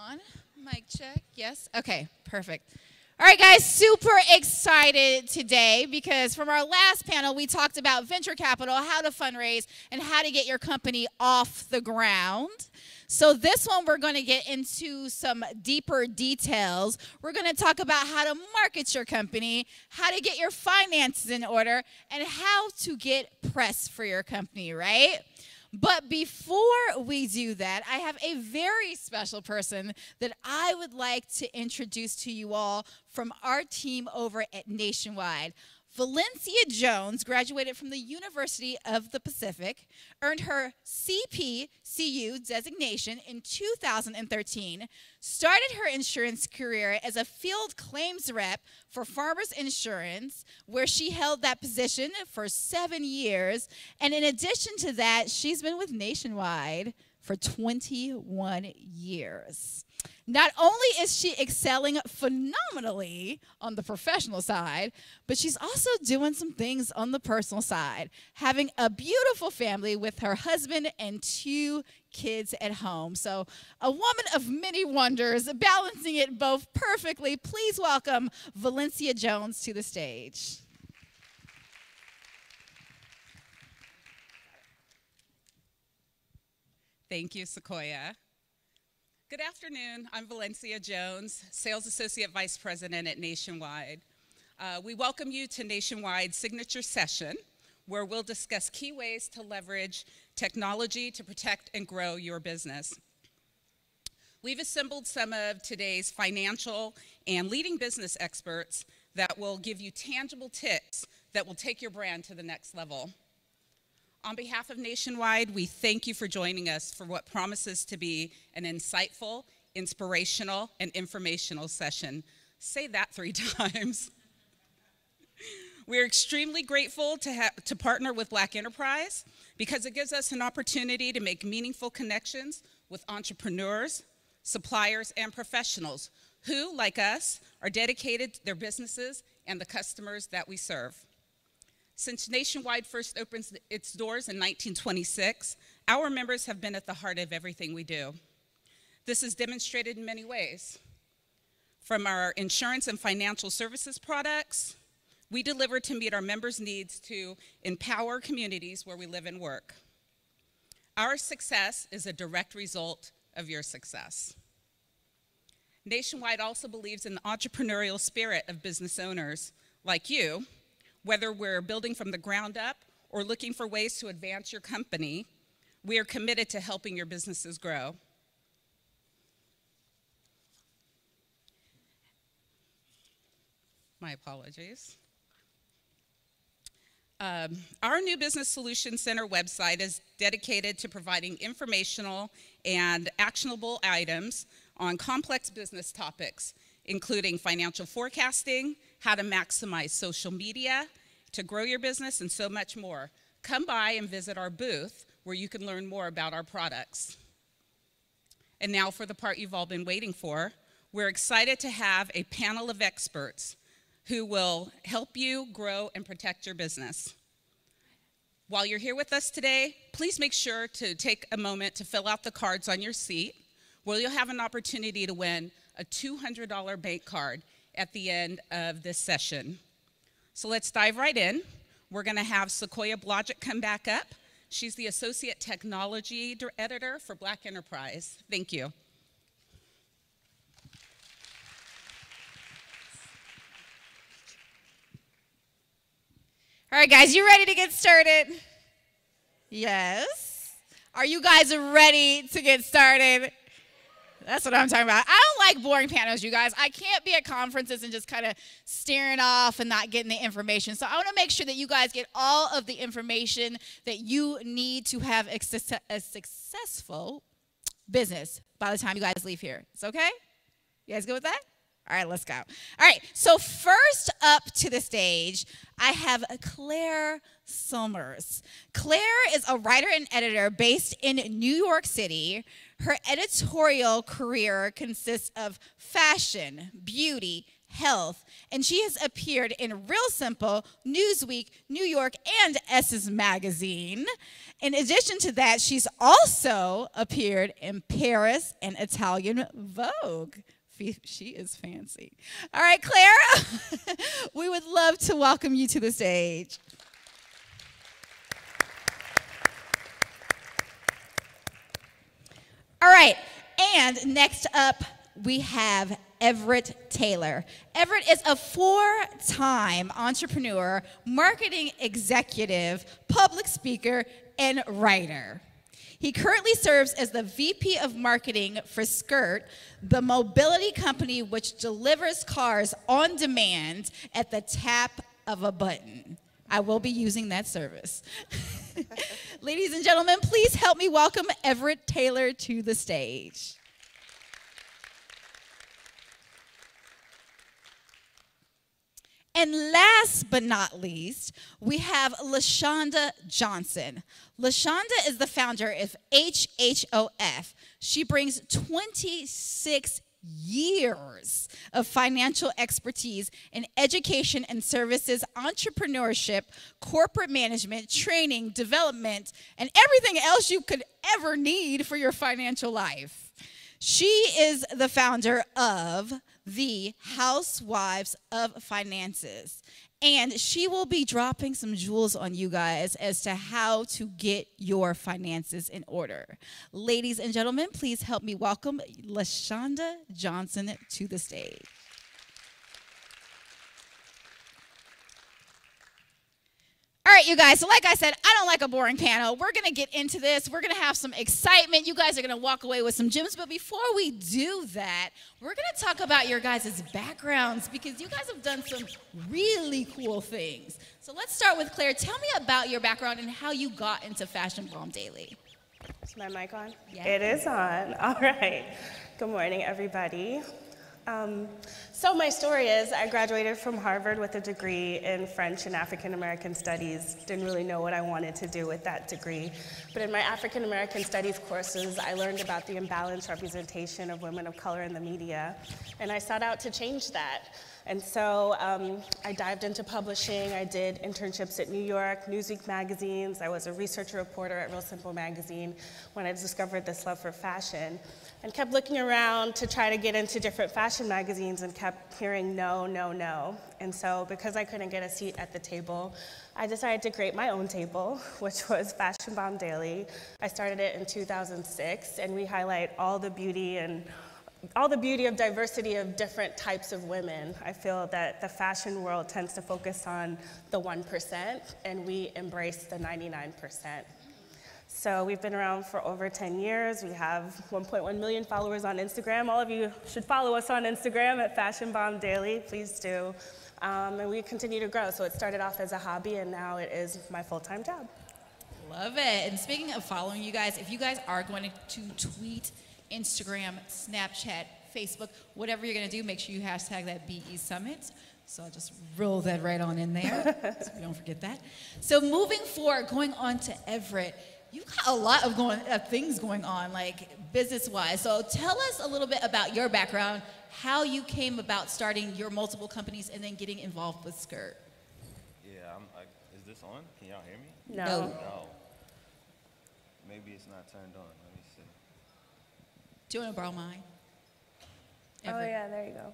on? Mic check. Yes? Okay, perfect. All right, guys, super excited today because from our last panel, we talked about venture capital, how to fundraise, and how to get your company off the ground. So this one, we're going to get into some deeper details. We're going to talk about how to market your company, how to get your finances in order, and how to get press for your company, right? But before we do that, I have a very special person that I would like to introduce to you all from our team over at Nationwide. Valencia Jones graduated from the University of the Pacific, earned her CPCU designation in 2013, started her insurance career as a field claims rep for Farmers Insurance, where she held that position for 7 years. And in addition to that, she's been with Nationwide for 21 years. Not only is she excelling phenomenally on the professional side, but she's also doing some things on the personal side, having a beautiful family with her husband and 2 kids at home. So a woman of many wonders, balancing it both perfectly. Please welcome Valencia Jones to the stage. Thank you, Sequoia. Good afternoon. I'm Valencia Jones, Sales Associate Vice President at Nationwide. We welcome you to Nationwide's signature session, where we'll discuss key ways to leverage technology to protect and grow your business. We've assembled some of today's financial and leading business experts that will give you tangible tips that will take your brand to the next level. On behalf of Nationwide, we thank you for joining us for what promises to be an insightful, inspirational, and informational session. Say that 3 times. We're extremely grateful to partner with Black Enterprise because it gives us an opportunity to make meaningful connections with entrepreneurs, suppliers, and professionals who, like us, are dedicated to their businesses and the customers that we serve. Since Nationwide first opened its doors in 1926, our members have been at the heart of everything we do. This is demonstrated in many ways. From our insurance and financial services products, we deliver to meet our members' needs to empower communities where we live and work. Our success is a direct result of your success. Nationwide also believes in the entrepreneurial spirit of business owners like you. Whether we're building from the ground up or looking for ways to advance your company, we are committed to helping your businesses grow. My apologies. Our new Business Solutions Center website is dedicated to providing informational and actionable items on complex business topics, including financial forecasting, how to maximize social media to grow your business, and so much more. Come by and visit our booth where you can learn more about our products. And now for the part you've all been waiting for. We're excited to have a panel of experts who will help you grow and protect your business. While you're here with us today, please make sure to take a moment to fill out the cards on your seat, where you'll have an opportunity to win a $200 bank card at the end of this session. So let's dive right in. We're going to have Sequoia Blodgett come back up. She's the Associate Technology Editor for Black Enterprise. Thank you. All right, guys, you ready to get started? Yes. Are you guys ready to get started? That's what I'm talking about. I don't like boring panels, you guys. I can't be at conferences and just kind of staring off and not getting the information. So I want to make sure that you guys get all of the information that you need to have a successful business by the time you guys leave here. It's okay? You guys good with that? All right, let's go. All right, so first up to the stage, I have Claire Sulmers. Claire is a writer and editor based in New York City. Her editorial career consists of fashion, beauty, health. And she has appeared in Real Simple, Newsweek, New York, and Essence Magazine. In addition to that, she's also appeared in Paris and Italian Vogue. She is fancy. All right, Claire, we would love to welcome you to the stage. All right, and next up, we have Everette Taylor. Everette is a 4-time entrepreneur, marketing executive, public speaker, and writer. He currently serves as the VP of Marketing for Skurt, the mobility company which delivers cars on demand at the tap of a button. I will be using that service. Ladies and gentlemen, please help me welcome Everette Taylor to the stage. And last but not least, we have LaShonda Johnson. LaShonda is the founder of HHOF. She brings 26 years of financial expertise in education and services, entrepreneurship, corporate management, training, development, and everything else you could ever need for your financial life. She is the founder of the Housewives of Finances. And she will be dropping some jewels on you guys as to how to get your finances in order. Ladies and gentlemen, please help me welcome LaShonda Johnson to the stage. All right, you guys, so like I said, I don't like a boring panel. We're going to get into this. We're going to have some excitement. You guys are going to walk away with some gems. But before we do that, we're going to talk about your guys' backgrounds because you guys have done some really cool things. So let's start with Claire. Tell me about your background and how you got into Fashion Bomb Daily. Is my mic on? Yeah. It is on. All right. Good morning, everybody. So my story is I graduated from Harvard with a degree in French and African American Studies. Didn't really know what I wanted to do with that degree. But in my African American Studies courses, I learned about the imbalanced representation of women of color in the media. And I sought out to change that. And so I dived into publishing. I did internships at New York, Newsweek magazines. I was a research reporter at Real Simple magazine when I discovered this love for fashion. And kept looking around to try to get into different fashion magazines and kept hearing no, no, no. And so because I couldn't get a seat at the table, I decided to create my own table, which was Fashion Bomb Daily. I started it in 2006, and we highlight all the beauty of diversity of different types of women. I feel that the fashion world tends to focus on the 1%, and we embrace the 99%. So we've been around for over 10 years. We have 1.1 million followers on Instagram. All of you should follow us on Instagram at Fashion Bomb Daily. Please do. And we continue to grow. So it started off as a hobby, and now it is my full-time job. Love it. And speaking of following you guys, if you guys are going to tweet, Instagram, Snapchat, Facebook, whatever you're going to do, make sure you hashtag that BE Summit. So I'll just roll that right on in there so we don't forget that. So moving forward, going on to Everette, you've got a lot of things going on, like business-wise. So tell us a little bit about your background, how you came about starting your multiple companies and then getting involved with Skurt. Yeah, is this on? Can y'all hear me? No. No. Maybe it's not turned on. Let me see. Do you want to borrow mine? Oh, Everette. yeah, there you go.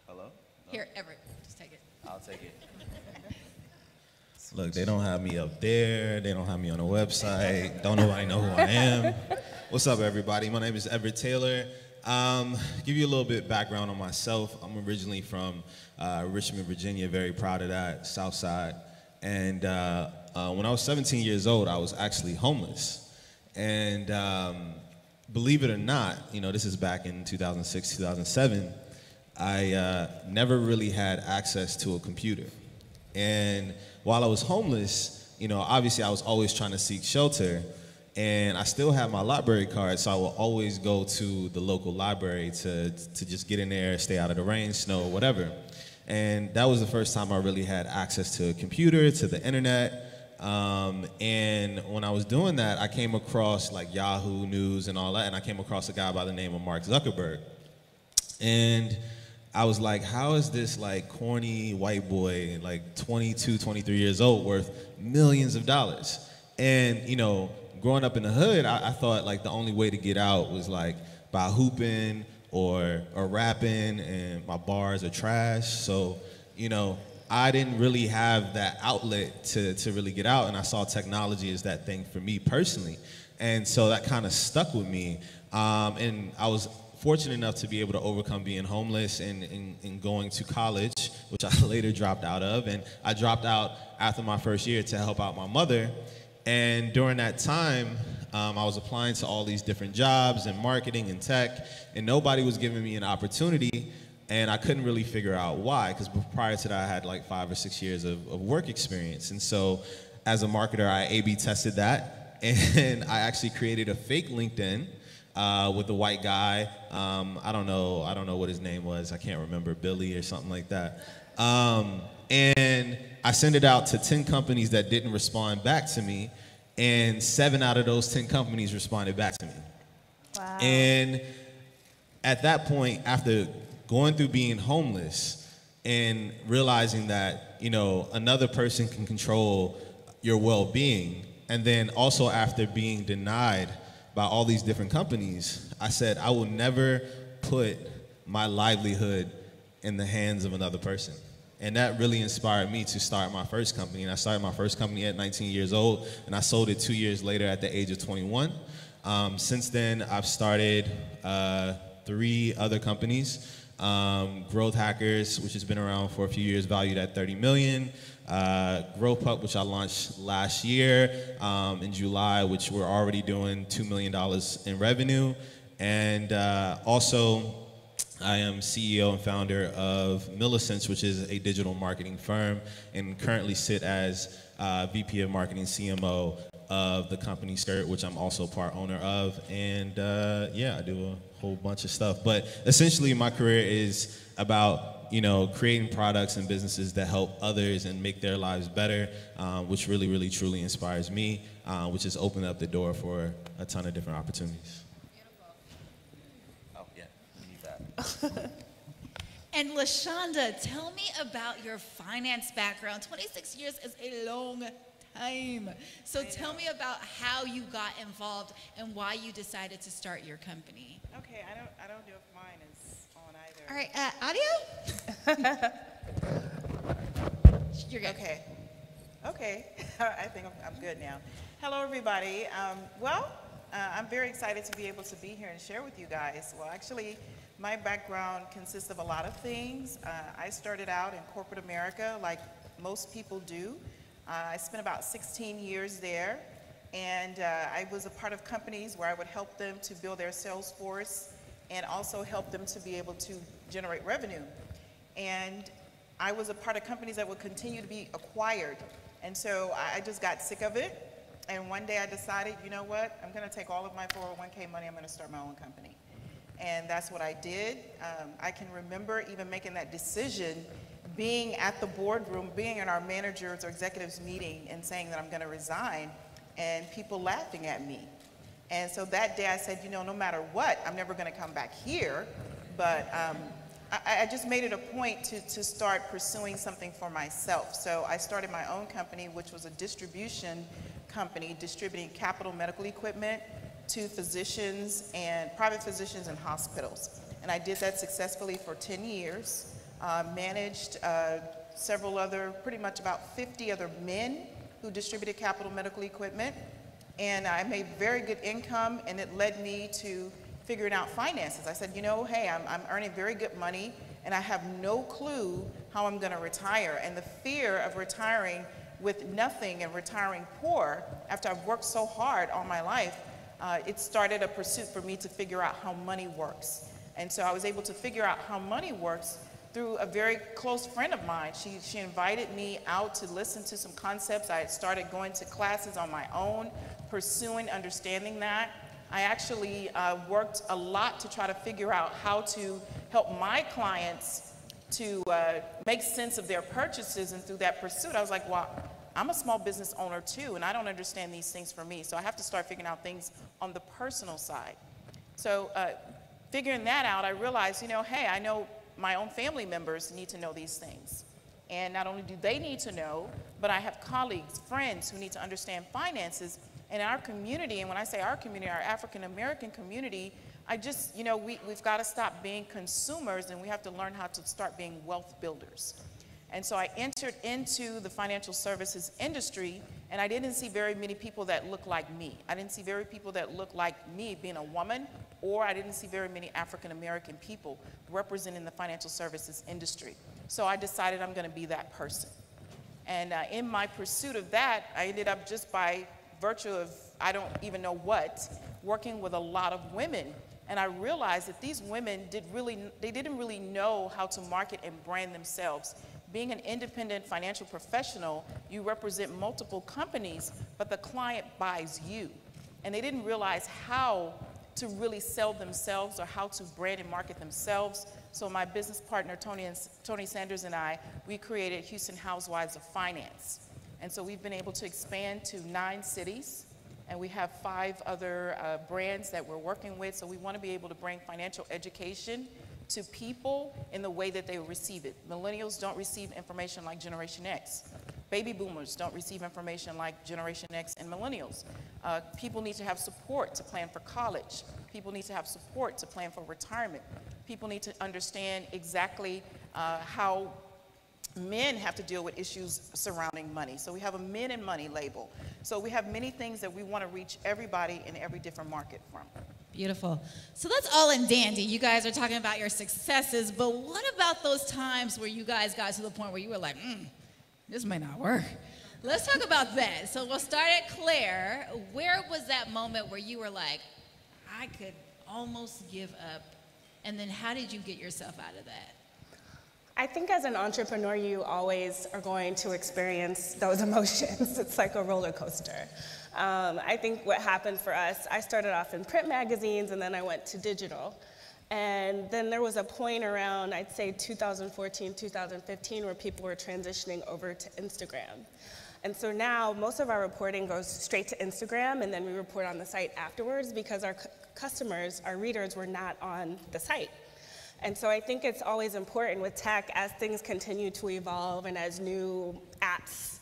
Hello? No? Here, Everette, just take it. I'll take it. Look, they don't have me up there. They don't have me on the website. Don't nobody know who I am. What's up, everybody? My name is Everette Taylor. Give you a little bit background on myself. I'm originally from Richmond, Virginia. Very proud of that, South Side. And when I was 17 years old, I was actually homeless. And believe it or not, you know, this is back in 2006, 2007. I never really had access to a computer. And while I was homeless, you know, obviously I was always trying to seek shelter, and I still have my library card, so I will always go to the local library to just get in there, stay out of the rain, snow, whatever. And that was the first time I really had access to a computer, to the internet. And when I was doing that, I came across like Yahoo News and all that, and I came across a guy by the name of Mark Zuckerberg. And I was like, how is this like corny white boy, like 22, 23 years old, worth millions of dollars? And, you know, growing up in the hood, I thought like the only way to get out was like by hooping or rapping, and my bars are trash. So, you know, I didn't really have that outlet to really get out, and I saw technology as that thing for me personally. And so that kind of stuck with me. And I was fortunate enough to be able to overcome being homeless and going to college, which I later dropped out of. And I dropped out after my first year to help out my mother. And during that time, I was applying to all these different jobs in marketing and tech, and nobody was giving me an opportunity. And I couldn't really figure out why, because prior to that, I had like 5 or 6 years of work experience. And so as a marketer, I A/B tested that, and I actually created a fake LinkedIn with a white guy. I don't know what his name was. I can't remember, Billy or something like that. And I sent it out to 10 companies that didn't respond back to me, and 7 out of those 10 companies responded back to me. Wow. And at that point, after going through being homeless and realizing that, you know, another person can control your well-being, and then also after being denied by all these different companies, I said, I will never put my livelihood in the hands of another person. And that really inspired me to start my first company. And I started my first company at 19 years old, and I sold it 2 years later at the age of 21. Since then, I've started 3 other companies. Growth Hackers, which has been around for a few years, valued at $30 million. Growth Pup, which I launched last year in July, which we're already doing $2 million in revenue. And also, I am CEO and founder of Millicents, which is a digital marketing firm, and currently sit as VP of Marketing, CMO of the company Skurt, which I'm also part owner of. And yeah, I do a whole bunch of stuff. But essentially, my career is about, you know, creating products and businesses that help others and make their lives better, which really, really, truly inspires me, which has opened up the door for a ton of different opportunities. And LaShonda, tell me about your finance background. 26 years is a long time. So tell me about how you got involved and why you decided to start your company. Okay, I don't know if mine is on either. All right, audio? You're good. Okay. I think I'm good now. Hello, everybody. I'm very excited to be able to be here and share with you guys. Well, actually, my background consists of a lot of things. I started out in corporate America like most people do. I spent about 16 years there, and I was a part of companies where I would help them to build their sales force and also help them to be able to generate revenue. And I was a part of companies that would continue to be acquired. And so I just got sick of it. And one day I decided, you know what, I'm going to take all of my 401k money, I'm going to start my own company. And that's what I did. I can remember even making that decision, being at the boardroom, being in our managers or executives meeting and saying that I'm going to resign, and people laughing at me. And so that day I said, you know, no matter what, I'm never going to come back here. But I just made it a point to start pursuing something for myself. So I started my own company, which was a distribution company, distributing capital medical equipment to physicians and private physicians and hospitals. And I did that successfully for 10 years, managed several other, pretty much about 50 other men who distributed capital medical equipment. And I made very good income, and it led me to figuring out finances. I said, you know, hey, I'm earning very good money, and I have no clue how I'm gonna retire. And the fear of retiring with nothing and retiring poor after I've worked so hard all my life, it started a pursuit for me to figure out how money works. And so I was able to figure out how money works through a very close friend of mine. She invited me out to listen to some concepts. I had started going to classes on my own, pursuing, understanding that. I actually worked a lot to try to figure out how to help my clients to make sense of their purchases, and through that pursuit, I was like, well, I'm a small business owner too, and I don't understand these things for me, so I have to start figuring out things on the personal side. So figuring that out, I realized, you know, hey, I know my own family members need to know these things. And not only do they need to know, but I have colleagues, friends who need to understand finances. And our community, and when I say our community, our African American community, I just, we've got to stop being consumers, and we have to learn how to start being wealth builders. And so I entered into the financial services industry, and I didn't see very many people that look like me. I didn't see very people that look like me being a woman, or I didn't see very many African American people representing the financial services industry. So I decided I'm going to be that person. And in my pursuit of that, I ended up, just by virtue of I don't even know what, working with a lot of women. And I realized that these women didn't really know how to market and brand themselves. Being an independent financial professional, you represent multiple companies, but the client buys you. And they didn't realize how to really sell themselves or how to brand and market themselves. So my business partner, Tony Sanders, and I, we created Houston Housewives of Finance. And so we've been able to expand to 9 cities, and we have 5 other brands that we're working with. So we want to be able to bring financial education to people in the way that they receive it. Millennials don't receive information like Generation X. Baby boomers don't receive information like Generation X and millennials. People need to have support to plan for college. People need to have support to plan for retirement. People need to understand exactly how men have to deal with issues surrounding money. So we have a men and money label. So we have many things that we want to reach everybody in every different market from. Beautiful. So that's all in dandy. You guys are talking about your successes, but what about those times where you guys got to the point where you were like, this may not work? Let's talk about that. So we'll start at Claire. Where was that moment where you were like, I could almost give up? And then how did you get yourself out of that? I think as an entrepreneur, you always are going to experience those emotions. It's like a roller coaster. I think what happened for us, I started off in print magazines, and then I went to digital. And then there was a point around, I'd say 2014, 2015, where people were transitioning over to Instagram. And so now most of our reporting goes straight to Instagram, and then we report on the site afterwards because our customers, our readers, were not on the site. And so I think it's always important with tech, as things continue to evolve and as new apps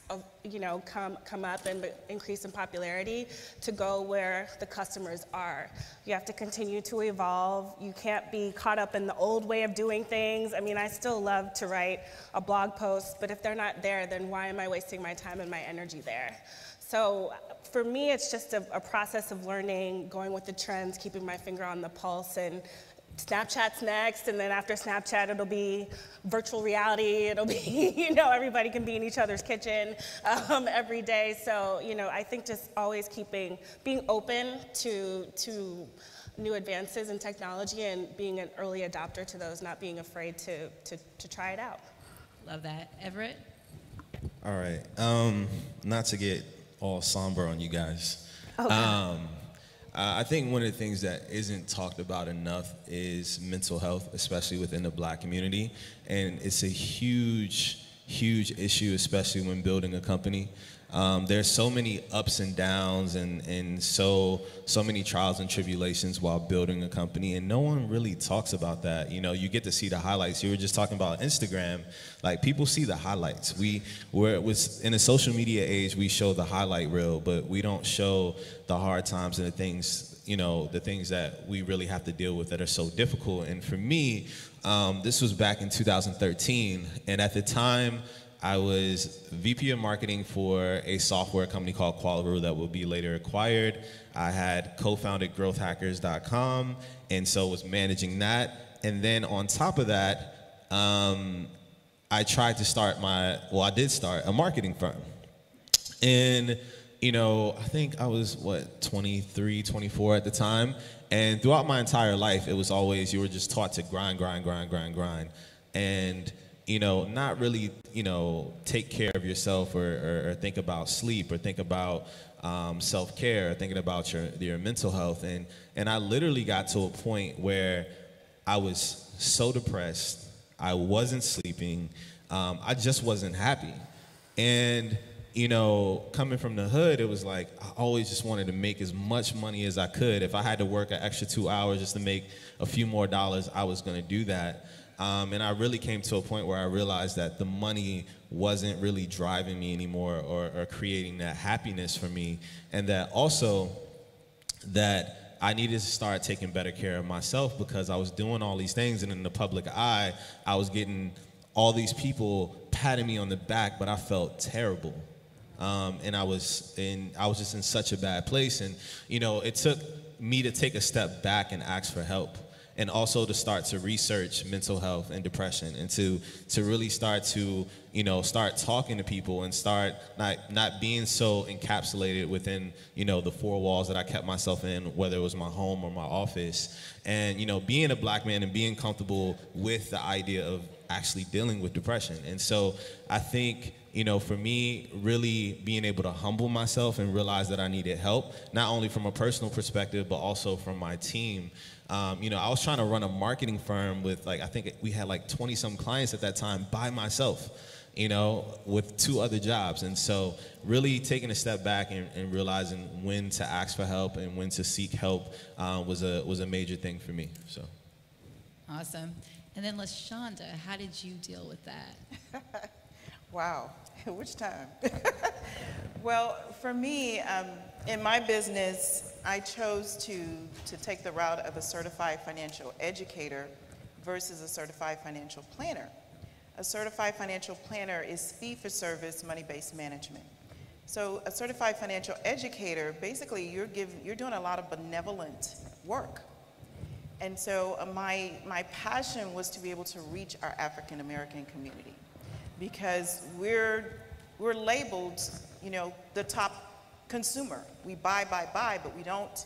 come up and increase in popularity, to go where the customers are. You have to continue to evolve. You can't be caught up in the old way of doing things. I mean, I still love to write a blog post, but if they're not there, then why am I wasting my time and my energy there? So for me, it's just a process of learning, going with the trends, keeping my finger on the pulse, and Snapchat's next, and then after Snapchat, it'll be virtual reality. It'll be, everybody can be in each other's kitchen every day. So, I think just always being open to new advances in technology and being an early adopter to those, not being afraid to try it out. Love that. Everett? All right. Not to get all somber on you guys. Okay. I think one of the things that isn't talked about enough is mental health, especially within the Black community. And it's a huge, huge issue, especially when building a company. There's so many ups and downs and so many trials and tribulations while building a company, and no one really talks about that. You get to see the highlights. You were just talking about Instagram. Like, people see the highlights. In a social media age, we show the highlight reel, but we don't show the hard times and the things that we really have to deal with that are so difficult. And for me, this was back in 2013, and at the time, I was VP of marketing for a software company called Qualaroo that will be later acquired. I had co-founded growthhackers.com, and so was managing that. And then on top of that, I tried to start I did start a marketing firm. And, I think I was, 23, 24 at the time. And throughout my entire life, it was always, you were just taught to grind. And not really, take care of yourself or think about sleep or think about self-care or thinking about your mental health. And I literally got to a point where I was so depressed, I wasn't sleeping, I just wasn't happy. And, coming from the hood, it was like I always just wanted to make as much money as I could. If I had to work an extra 2 hours just to make a few more dollars, I was going to do that. And I really came to a point where I realized that the money wasn't really driving me anymore or creating that happiness for me. And that also that I needed to start taking better care of myself because I was doing all these things, and in the public eye, I was getting all these people patting me on the back, but I felt terrible. And I was just in such a bad place. And, you know, it took me to take a step back and ask for help, and also to start to research mental health and depression, and to really start to, you know, start talking to people and start not being so encapsulated within, you know, the four walls that I kept myself in, whether it was my home or my office. And, you know, being a black man and being comfortable with the idea of actually dealing with depression. And so I think, you know, for me, really being able to humble myself and realize that I needed help, not only from a personal perspective, but also from my team. You know, I was trying to run a marketing firm with, like, I think we had like 20-some clients at that time by myself, you know, with 2 other jobs. And so really taking a step back and realizing when to ask for help and when to seek help was a major thing for me. So. Awesome. And then LaShonda, how did you deal with that? Wow, which time? Well, for me, in my business, I chose to take the route of a certified financial educator versus a certified financial planner. A certified financial planner is fee-for-service, money-based management. So a certified financial educator, basically you're doing a lot of benevolent work. And so my passion was to be able to reach our African American community, because we're labeled, you know, the top consumer. We buy, but we don't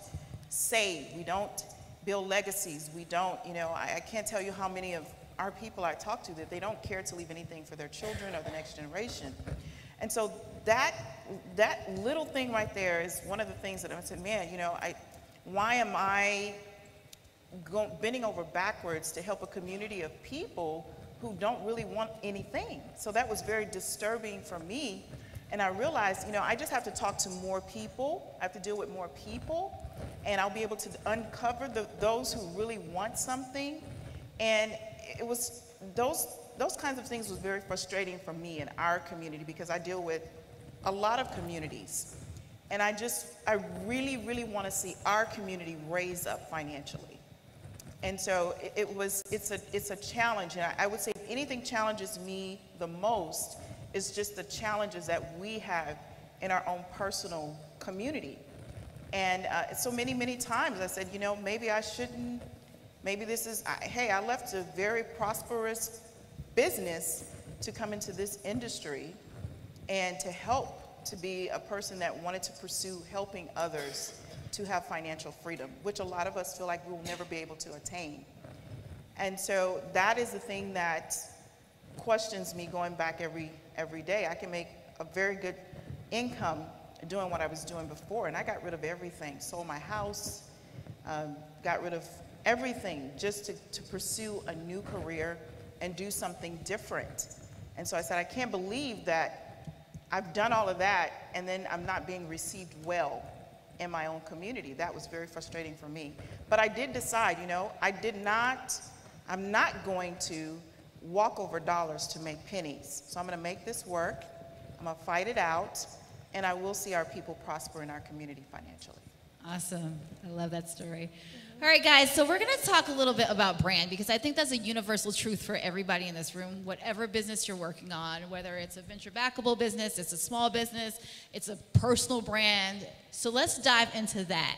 save, we don't build legacies, we don't, you know, I can't tell you how many of our people I talk to that they don't care to leave anything for their children or the next generation. And so that little thing right there is one of the things that I said, man, you know, why am I bending over backwards to help a community of people who don't really want anything? So that was very disturbing for me. And I realized, you know, I just have to talk to more people, I have to deal with more people, and I'll be able to uncover those who really want something. And it was, those kinds of things was very frustrating for me in our community, because I deal with a lot of communities. And I really, really want to see our community raise up financially. And so it's a challenge. And I would say if anything challenges me the most, it's just the challenges that we have in our own personal community. And so many times I said, you know, maybe I shouldn't, maybe this is, hey, I left a very prosperous business to come into this industry and to help, to be a person that wanted to pursue helping others to have financial freedom, which a lot of us feel like we will never be able to attain. And so that is the thing that questions me going back every day. I can make a very good income doing what I was doing before, and I got rid of everything, sold my house, got rid of everything just to pursue a new career and do something different. And so I said, I can't believe that I've done all of that and then I'm not being received well in my own community. That was very frustrating for me. But I did decide, you know, I'm not going to walk over dollars to make pennies. So I'm going to make this work, I'm going to fight it out, and I will see our people prosper in our community financially. Awesome. I love that story. All right, guys, so we're going to talk a little bit about brand, because I think that's a universal truth for everybody in this room, whatever business you're working on, whether it's a venture-backable business, it's a small business, it's a personal brand. So let's dive into that.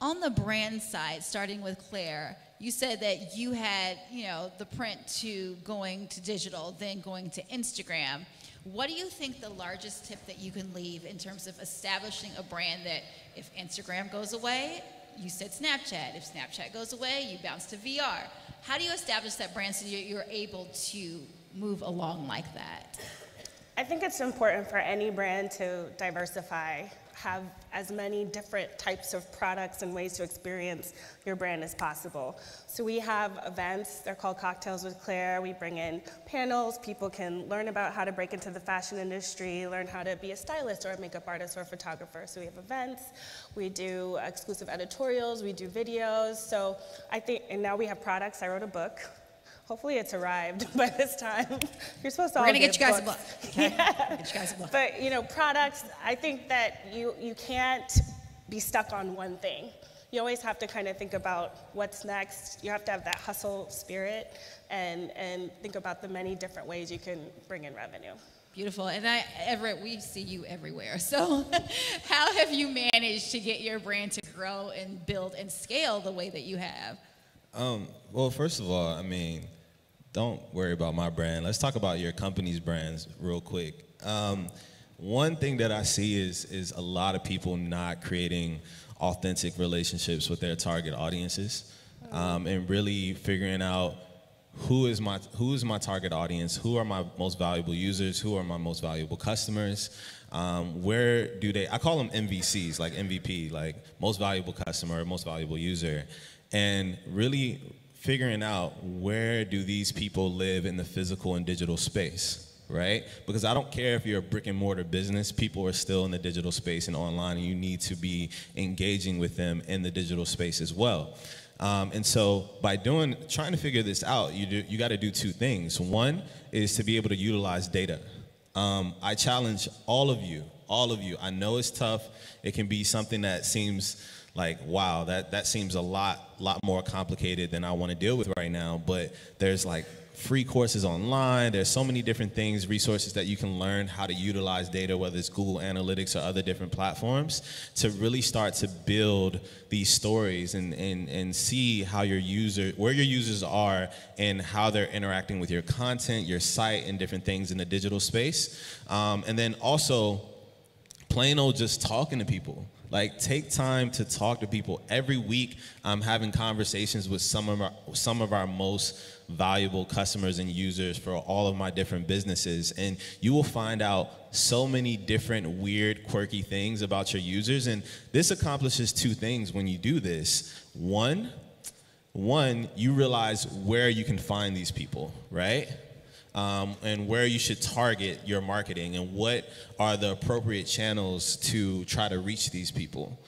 On the brand side, starting with Claire, you said that you had, you know, the print to going to digital, then going to Instagram. What do you think the largest tip that you can leave in terms of establishing a brand that if Instagram goes away, you said Snapchat. If Snapchat goes away, you bounce to VR. How do you establish that brand so you're able to move along like that? I think it's important for any brand to diversify, have as many different types of products and ways to experience your brand as possible. So we have events, they're called Cocktails with Claire. We bring in panels, people can learn about how to break into the fashion industry, learn how to be a stylist or a makeup artist or a photographer. So we have events, we do exclusive editorials, we do videos. So I think, and now we have products. I wrote a book Hopefully it's arrived by this time. You're supposed to We're all going to get you guys a books. book. Okay? Yeah. Get you guys a book. But, products, I think that you can't be stuck on one thing. You always have to kind of think about what's next. You have to have that hustle spirit and think about the many different ways you can bring in revenue. Beautiful. And Everette, we see you everywhere. So how have you managed to get your brand to grow and build and scale the way that you have? Well, first of all, don't worry about my brand. Let's talk about your company's brands real quick. One thing that I see is a lot of people not creating authentic relationships with their target audiences, and really figuring out who is my target audience, who are my most valuable users, who are my most valuable customers, where do they, I call them MVCs, like MVP, like most valuable customer, most valuable user, and really figuring out where do these people live in the physical and digital space, right? Because I don't care if you're a brick and mortar business, people are still in the digital space and online, and you need to be engaging with them in the digital space as well. And so by trying to figure this out, you got to do two things. One is to be able to utilize data. I challenge all of you. I know it's tough. It can be something that seems like, wow, that seems a lot more complicated than I want to deal with right now. But there's like free courses online. There's so many different things, resources that you can learn how to utilize data, whether it's Google Analytics or other different platforms, to really start to build these stories and see how where your users are and how they're interacting with your content, your site, and different things in the digital space. And then also, plain old just talking to people. Like, take time to talk to people. Every week, I'm having conversations with some of our most valuable customers and users for all of my different businesses. And you will find out so many different weird, quirky things about your users. And this accomplishes two things when you do this. One, you realize where you can find these people, right? And where you should target your marketing and what are the appropriate channels to try to reach these people.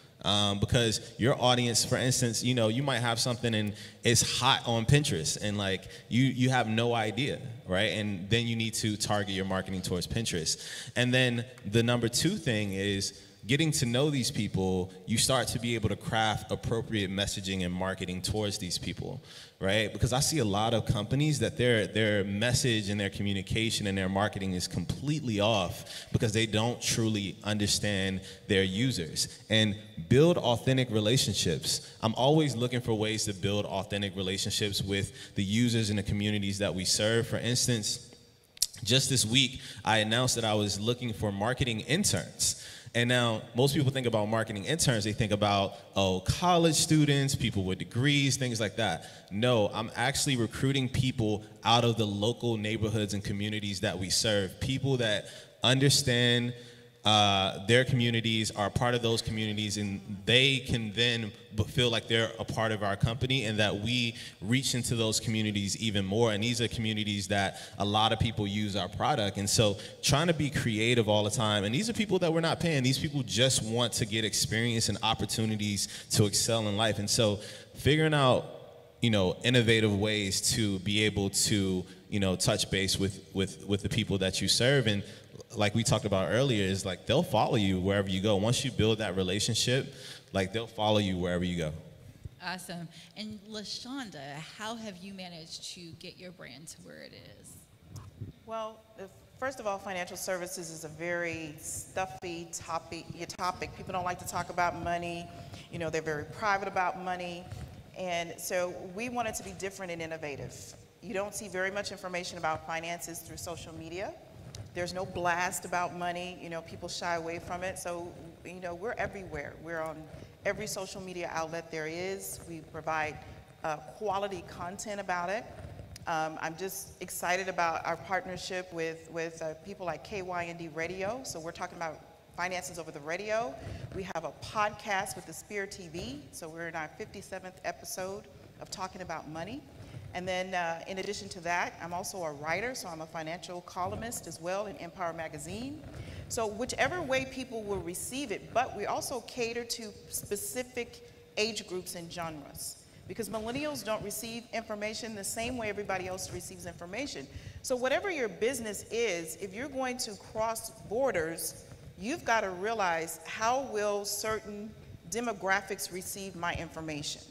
Because your audience, for instance, you might have something and it's hot on Pinterest and like you have no idea, right? And then you need to target your marketing towards Pinterest. And then the number two thing is getting to know these people. You start to be able to craft appropriate messaging and marketing towards these people, right? Because I see a lot of companies that their message and their communication and their marketing is completely off because they don't truly understand their users. And build authentic relationships. I'm always looking for ways to build authentic relationships with the users and the communities that we serve. For instance, just this week, I announced that I was looking for marketing interns. And now, most people think about marketing interns, they think about, college students, people with degrees, things like that. No, I'm actually recruiting people out of the local neighborhoods and communities that we serve, people that understand their communities, are part of those communities, and they can then feel like they're a part of our company and that we reach into those communities even more. And these are communities that a lot of people use our product. And so trying to be creative all the time. And these are people that we're not paying. These people just want to get experience and opportunities to excel in life. And so figuring out, innovative ways to be able to, touch base with the people that you serve. And like we talked about earlier, is like they'll follow you wherever you go. Once you build that relationship, like they'll follow you wherever you go. Awesome. And LaShonda, how have you managed to get your brand to where it is? Well, first of all, financial services is a very stuffy topic. People don't like to talk about money. They're very private about money. And so we wanted to be different and innovative. You don't see very much information about finances through social media. There's no blast about money. People shy away from it. So, we're everywhere. We're on every social media outlet there is. We provide quality content about it. I'm just excited about our partnership with people like KYND Radio. So we're talking about finances over the radio. We have a podcast with the Spear TV. So we're in our 57th episode of talking about money. And then in addition to that, I'm also a writer, so I'm a financial columnist as well in Empire Magazine. So whichever way people will receive it, but we also cater to specific age groups and genres. because millennials don't receive information the same way everybody else receives information. So whatever your business is, if you're going to cross borders, you've got to realize how will certain demographics receive my information.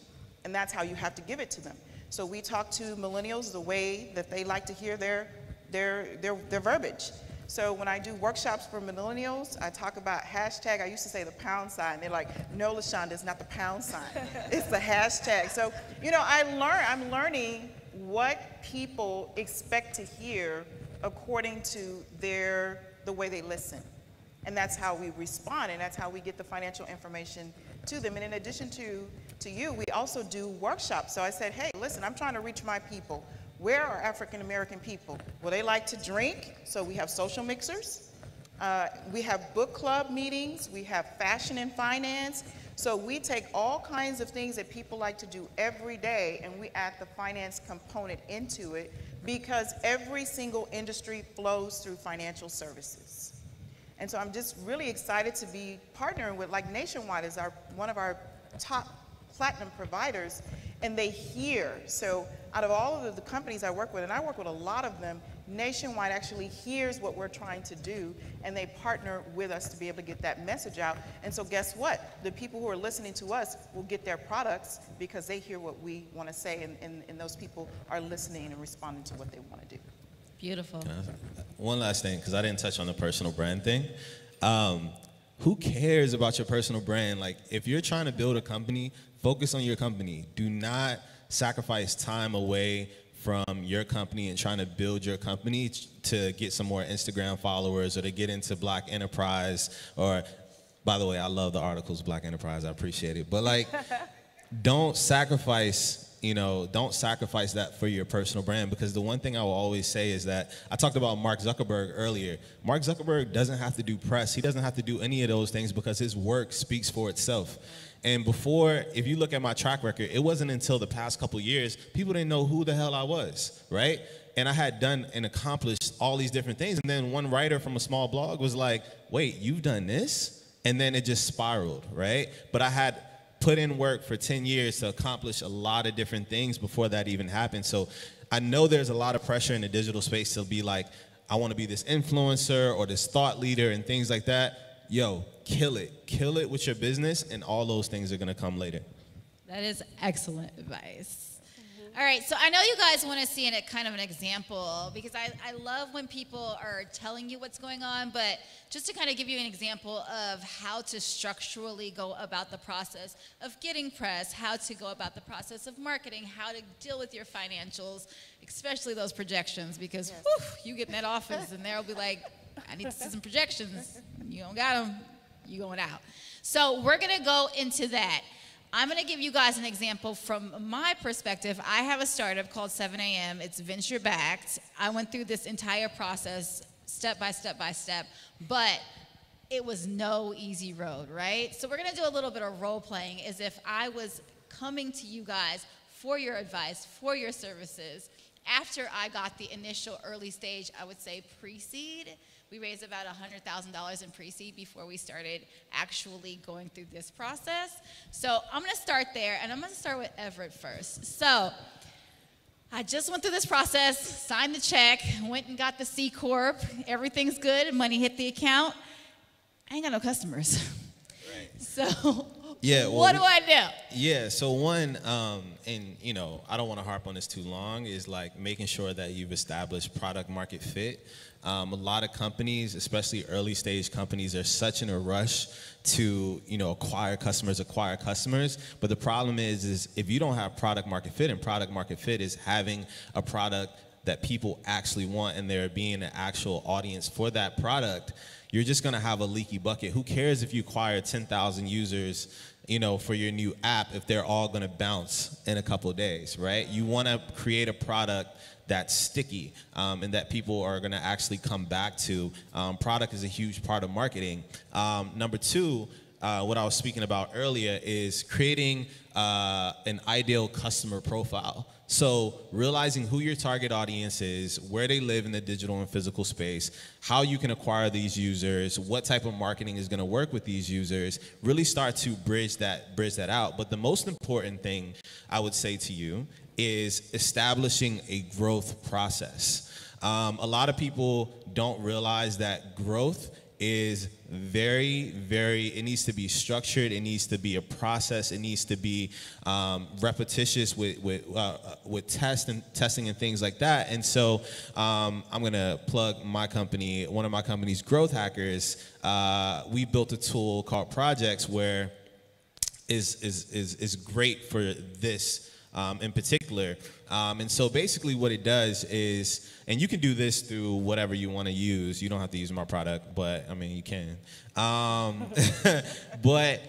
And that's how you have to give it to them. So we talk to millennials the way that they like to hear their verbiage. So when I do workshops for millennials, I talk about hashtag. I used to say the pound sign. They're like, no, LaShonda, it's not the pound sign. It's the hashtag. So, you know, I'm learning what people expect to hear according to the way they listen. And that's how we respond, and that's how we get the financial information to them. And in addition to you, we also do workshops. So I said, hey, listen, I'm trying to reach my people. Where are African American people? Well, they like to drink, so we have social mixers. We have book club meetings. We have fashion and finance. So we take all kinds of things that people like to do every day, and we add the finance component into it, because every single industry flows through financial services. And so I'm just really excited to be partnering with, like, Nationwide is one of our top platinum providers, and they hear. So out of all of the companies I work with, and I work with a lot of them, Nationwide actually hears what we're trying to do, and they partner with us to be able to get that message out. And so guess what? The people who are listening to us will get their products because they hear what we want to say, and those people are listening and responding to what they want to do. Beautiful. One last thing, because I didn't touch on the personal brand thing. Who cares about your personal brand? Like, if you're trying to build a company, focus on your company. Do not sacrifice time away from your company and trying to build your company to get some more Instagram followers or to get into Black Enterprise. Or, by the way, I love the articles, Black Enterprise. I appreciate it. But, like, don't sacrifice that for your personal brand, because the one thing I will always say is that I talked about Mark Zuckerberg earlier. Mark Zuckerberg doesn't have to do press. He doesn't have to do any of those things because his work speaks for itself. And before, if you look at my track record, it wasn't until the past couple years, people didn't know who the hell I was, right? And I had done and accomplished all these different things. And then one writer from a small blog was like, wait, you've done this? And then it just spiraled, right? But I had put in work for 10 years to accomplish a lot of different things before that even happened. So I know there's a lot of pressure in the digital space to be like, I want to be this influencer or this thought leader and things like that. Yo, kill it. Kill it with your business, and all those things are going to come later. That is excellent advice. All right, so I know you guys want to see kind of an example, because I love when people are telling you what's going on, but just to kind of give you an example of how to structurally go about the process of getting press, how to go about the process of marketing, how to deal with your financials, especially those projections, because whew, you get in that office and they'll be like, I need to see some projections. You don't got them, you going out. So we're going to go into that. I'm going to give you guys an example from my perspective. I have a startup called 7 a.m. It's venture-backed. I went through this entire process step by step by step, but it was no easy road, right? So we're going to do a little bit of role-playing as if I was coming to you guys for your advice, for your services. After I got the initial early stage, I would say pre-seed. We raised about $100,000 in pre-seed before we started actually going through this process. So I'm going to start there, and I'm going to start with Everette first. So I just went through this process, signed the check, went and got the C Corp. Everything's good. Money hit the account. I ain't got no customers. Right. So yeah, well, what do I do? Yeah, so one, and you know, I don't want to harp on this too long, is like making sure that you've established product market fit. A lot of companies, especially early stage companies, are such in a rush to, you know, acquire customers. But the problem is if you don't have product market fit, and product market fit is having a product that people actually want and there being an actual audience for that product, you're just going to have a leaky bucket. Who cares if you acquire 10,000 users, you know, for your new app if they're all going to bounce in a couple of days, right? You want to create a product that's sticky and that people are going to actually come back to. Product is a huge part of marketing. Number two, what I was speaking about earlier, is creating an ideal customer profile. So realizing who your target audience is, where they live in the digital and physical space, how you can acquire these users, what type of marketing is going to work with these users, really start to bridge that out. But the most important thing I would say to you is establishing a growth process. A lot of people don't realize that growth is very, it needs to be structured, it needs to be a process, it needs to be repetitious with testing and things like that. And so I'm gonna plug my company, one of my company's growth hackers. We built a tool called Projects where is great for this in particular. And so basically what it does is, and you can do this through whatever you want to use. You don't have to use my product, but I mean, you can. But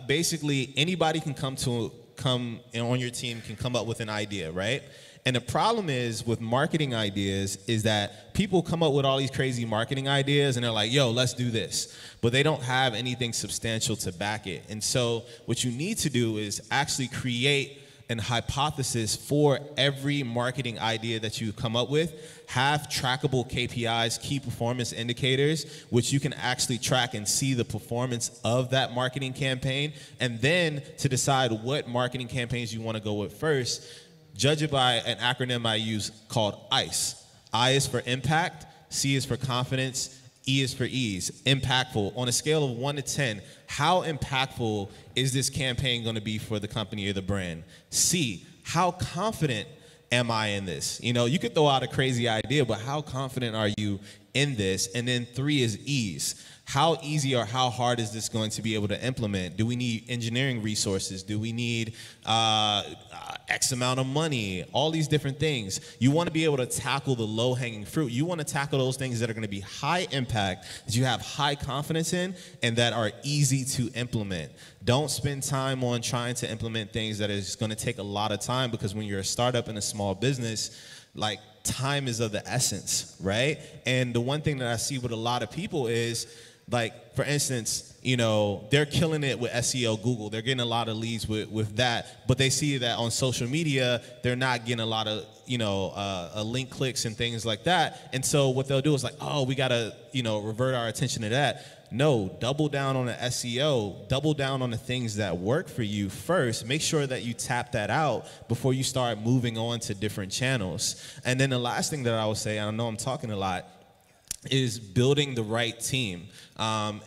basically anybody can come in on your team can come up with an idea, right? And the problem is with marketing ideas is that people come up with all these crazy marketing ideas and they're like, yo, let's do this. But they don't have anything substantial to back it. And so what you need to do is actually create an hypothesis for every marketing idea that you come up with. Have trackable KPIs, key performance indicators, which you can actually track and see the performance of that marketing campaign. And then to decide what marketing campaigns you want to go with first, judge it by an acronym I use called ICE. I is for impact, C is for confidence, E is for ease. Impactful. On a scale of 1 to 10, how impactful is this campaign going to be for the company or the brand? C, how confident am I in this? You know, you could throw out a crazy idea, but how confident are you in this? And then 3 is ease. How easy or how hard is this going to be able to implement? Do we need engineering resources? Do we need X amount of money? All these different things. You want to be able to tackle the low-hanging fruit. You want to tackle those things that are going to be high impact, that you have high confidence in, and that are easy to implement. Don't spend time on trying to implement things that is going to take a lot of time, because when you're a startup in a small business, like, time is of the essence, right? And the one thing that I see with a lot of people is, like, for instance, you know, they're killing it with SEO, Google. They're getting a lot of leads with that, but they see that on social media, they're not getting a lot of, you know, link clicks and things like that. And so what they'll do is like, oh, we got to, you know, revert our attention to that. No, double down on the SEO, double down on the things that work for you first. Make sure that you tap that out before you start moving on to different channels. And then the last thing that I would say, I know I'm talking a lot, is building the right team,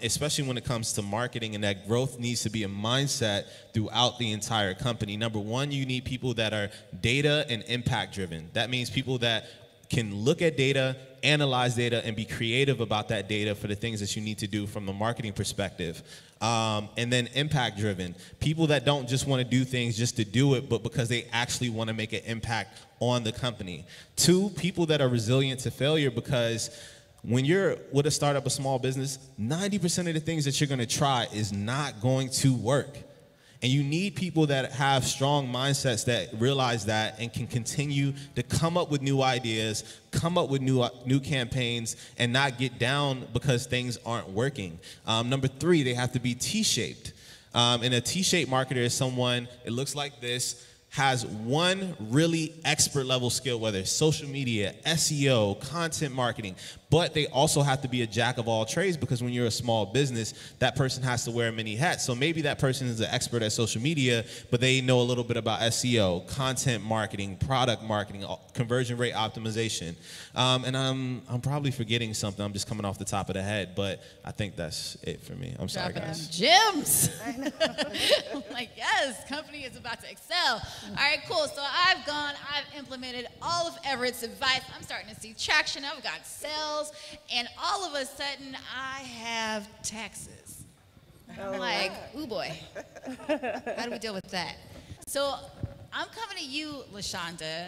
especially when it comes to marketing, and that growth needs to be a mindset throughout the entire company. Number one, you need people that are data and impact driven. That means people that can look at data, analyze data, and be creative about that data for the things that you need to do from a marketing perspective. And then impact driven. People that don't just want to do things just to do it, but because they actually want to make an impact on the company. 2, people that are resilient to failure, because when you're with a startup, a small business, 90% of the things that you're going to try is not going to work. And you need people that have strong mindsets that realize that and can continue to come up with new ideas, come up with new campaigns, and not get down because things aren't working. Number 3, they have to be T-shaped. And a T-shaped marketer is someone, it looks like this, has one really expert level skill, whether it's social media, SEO, content marketing, but they also have to be a jack of all trades, because when you're a small business, that person has to wear many hats. So maybe that person is an expert at social media, but they know a little bit about SEO, content marketing, product marketing, conversion rate optimization. And I'm probably forgetting something. I'm just coming off the top of the head, but I think that's it for me. I'm sorry, guys. Gems. I'm like, yes, company is about to excel. All right, cool. So I've implemented all of Everett's advice. I'm starting to see traction. I've got sales. And all of a sudden, I have taxes. I'm like, ooh boy, how do we deal with that? So I'm coming to you, LaShonda,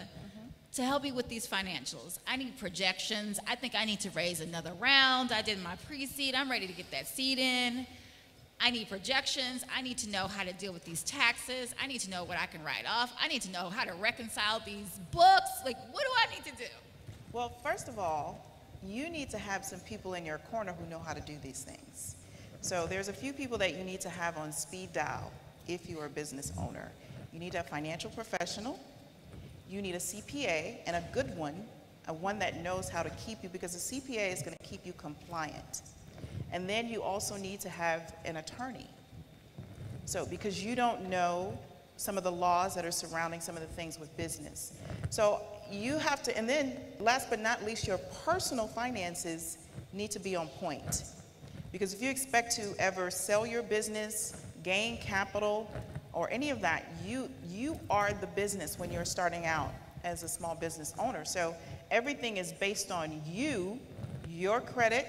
to help me with these financials. I need projections. I think I need to raise another round. I did my pre-seed. I'm ready to get that seed in. I need projections. I need to know how to deal with these taxes. I need to know what I can write off. I need to know how to reconcile these books. Like, what do I need to do? Well, first of all, you need to have some people in your corner who know how to do these things. So there's a few people that you need to have on speed dial if you are a business owner. You need a financial professional, you need a CPA, and a good one, one that knows how to keep you, because a CPA is going to keep you compliant. And then you also need to have an attorney. So because you don't know some of the laws that are surrounding some of the things with business. So you have to, and then last but not least, your personal finances need to be on point. Because if you expect to ever sell your business, gain capital, or any of that, you are the business when you're starting out as a small business owner. So everything is based on you, your credit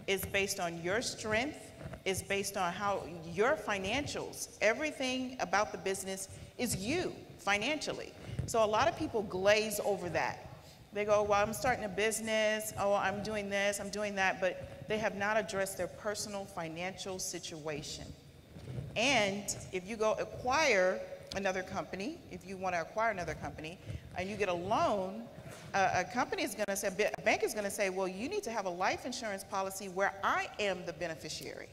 is based on your strength, is based on how your financials, everything about the business is you financially. So a lot of people glaze over that. They go, well, I'm starting a business, oh, I'm doing this, I'm doing that, but they have not addressed their personal financial situation. And if you go acquire another company, if you want to acquire another company, and you get a loan, a company is going to say, a bank is going to say, well, you need to have a life insurance policy where I am the beneficiary.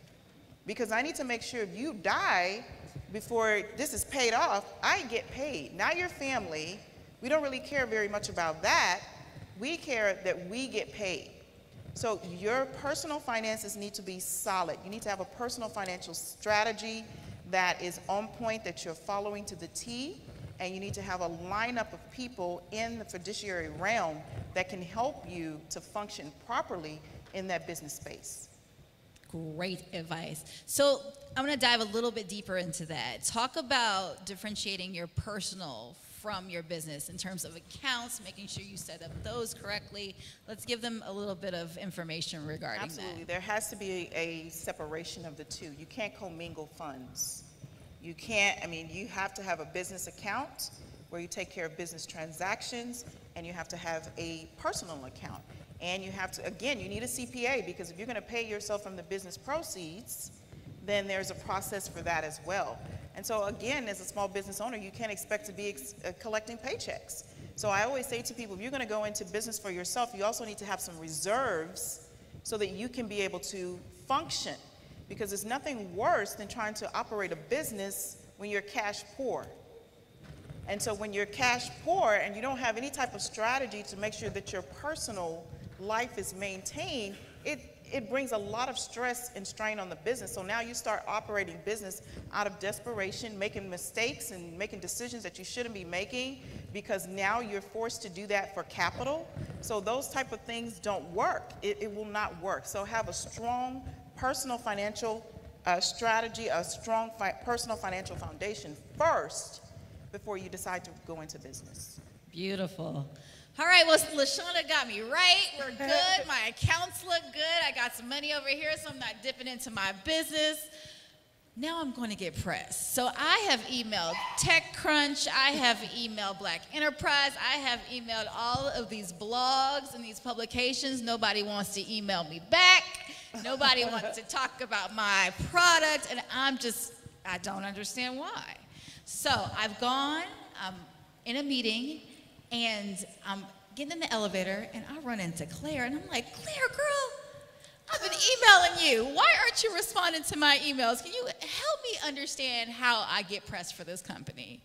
Because I need to make sure if you die before this is paid off, I get paid, not your family. We don't really care very much about that. We care that we get paid. So your personal finances need to be solid. You need to have a personal financial strategy that is on point, that you're following to the T, and you need to have a lineup of people in the fiduciary realm that can help you to function properly in that business space. Great advice. So I'm going to dive a little bit deeper into that. Talk about differentiating your personal from your business in terms of accounts, making sure you set up those correctly. Let's give them a little bit of information regarding Absolutely. that. There has to be a separation of the two. You can't commingle funds. You can't, you have to have a business account where you take care of business transactions, and you have to have a personal account. And you have to, again, you need a CPA, because if you're going to pay yourself from the business proceeds, then there's a process for that as well. And so again, as a small business owner, you can't expect to be collecting paychecks. So I always say to people, if you're going to go into business for yourself, you also need to have some reserves so that you can be able to function. Because there's nothing worse than trying to operate a business when you're cash poor. And so when you're cash poor and you don't have any type of strategy to make sure that your personal life is maintained, it brings a lot of stress and strain on the business. So now you start operating business out of desperation, making mistakes and making decisions that you shouldn't be making, because now you're forced to do that for capital. So those type of things don't work. It will not work. So have a strong personal financial strategy, a strong personal financial foundation first before you decide to go into business. Beautiful. All right, well, LaShonda got me right. We're good. My accounts look good. I got some money over here, so I'm not dipping into my business. Now I'm going to get pressed. So I have emailed TechCrunch. I have emailed Black Enterprise. I have emailed all of these blogs and these publications. Nobody wants to email me back. Nobody wants to talk about my product, and I don't understand why. So I've gone in a meeting, and I'm getting in the elevator, and I run into Claire, and I'm like, Claire, girl, I've been emailing you. Why aren't you responding to my emails? Can you help me understand how I get pressed for this company?